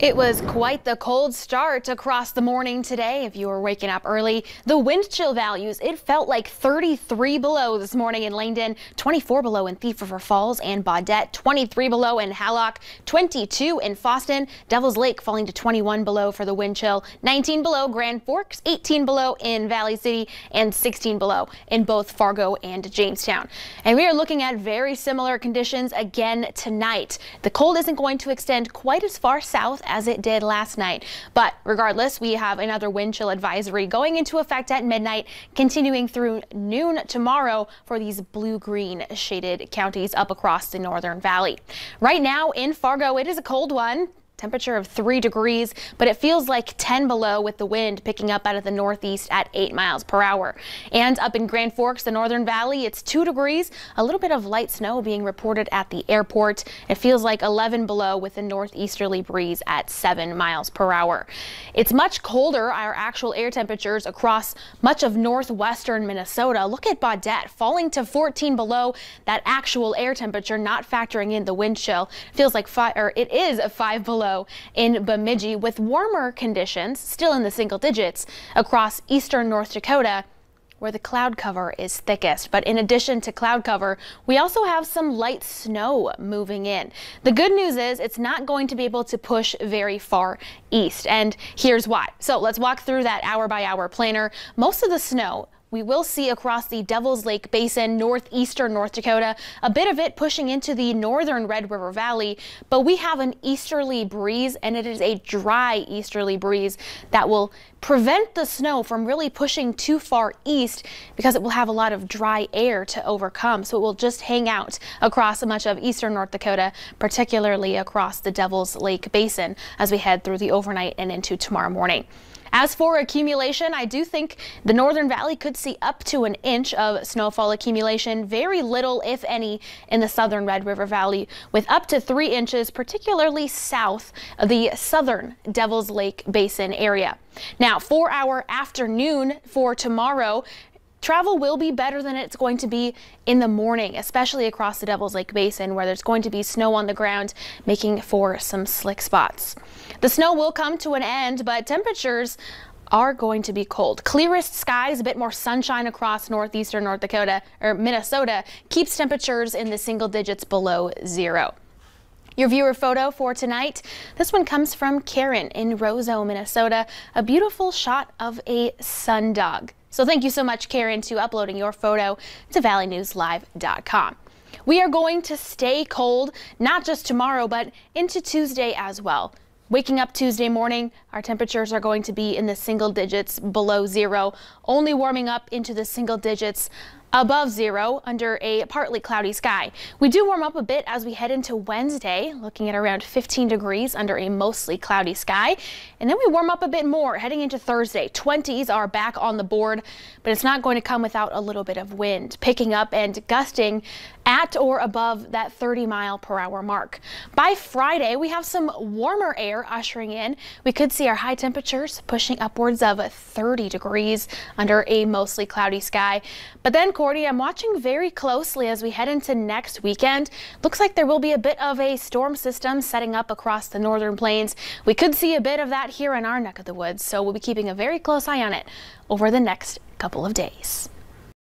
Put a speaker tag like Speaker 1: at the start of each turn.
Speaker 1: It was quite the cold start across the morning today. If you were waking up early, the wind chill values, it felt like 33 below this morning in Langdon, 24 below in Thief River Falls and Baudette, 23 below in Hallock, 22 in Foston, Devil's Lake falling to 21 below for the wind chill, 19 below Grand Forks, 18 below in Valley City, and 16 below in both Fargo and Jamestown. And we are looking at very similar conditions again tonight. The cold isn't going to extend quite as far south as it did last night. But regardless, we have another wind chill advisory going into effect at midnight, continuing through noon tomorrow for these blue-green shaded counties up across the Northern Valley. Right now in Fargo, it is a cold one. Temperature of 3 degrees, but it feels like 10 below with the wind picking up out of the northeast at 8 miles per hour. And up in Grand Forks, the Northern Valley, it's 2 degrees, a little bit of light snow being reported at the airport. It feels like 11 below with a northeasterly breeze at 7 miles per hour. It's much colder, our actual air temperatures across much of northwestern Minnesota. Look at Baudette falling to 14 below, that actual air temperature not factoring in the wind chill. Feels like it is 5 below in Bemidji, with warmer conditions still in the single digits across eastern North Dakota, where the cloud cover is thickest. But in addition to cloud cover, we also have some light snow moving in. The good news is it's not going to be able to push very far east, and here's why. So let's walk through that hour by hour planner. Most of the snow we will see across the Devil's Lake Basin, northeastern North Dakota, a bit of it pushing into the northern Red River Valley, but we have an easterly breeze, and it is a dry easterly breeze that will prevent the snow from really pushing too far east because it will have a lot of dry air to overcome. So it will just hang out across much of eastern North Dakota, particularly across the Devil's Lake Basin as we head through the overnight and into tomorrow morning. As for accumulation, I do think the Northern Valley could see up to an inch of snowfall accumulation, very little, if any, in the southern Red River Valley, with up to 3 inches, particularly south of the southern Devil's Lake Basin area. Now, for our afternoon for tomorrow, travel will be better than it's going to be in the morning, especially across the Devil's Lake Basin, where there's going to be snow on the ground, making for some slick spots. The snow will come to an end, but temperatures are going to be cold. Clearest skies, a bit more sunshine across northeastern North Dakota or Minnesota keeps temperatures in the single digits below 0. Your viewer photo for tonight, this one comes from Karen in Roseau, Minnesota, a beautiful shot of a sundog. So thank you so much, Karen, to uploading your photo to valleynewslive.com. We are going to stay cold, not just tomorrow, but into Tuesday as well. Waking up Tuesday morning, our temperatures are going to be in the single digits below 0, only warming up into the single digits above 0 under a partly cloudy sky. We do warm up a bit as we head into Wednesday, looking at around 15 degrees under a mostly cloudy sky. And then we warm up a bit more heading into Thursday. 20s are back on the board, but it's not going to come without a little bit of wind, picking up and gusting at or above that 30-mile-per-hour mark. By Friday, we have some warmer air ushering in. We could see our high temperatures pushing upwards of 30 degrees under a mostly cloudy sky. But then, Cordy, I'm watching very closely as we head into next weekend. Looks like there will be a bit of a storm system setting up across the northern plains. We could see a bit of that here in our neck of the woods, so we'll be keeping a very close eye on it over the next couple of days.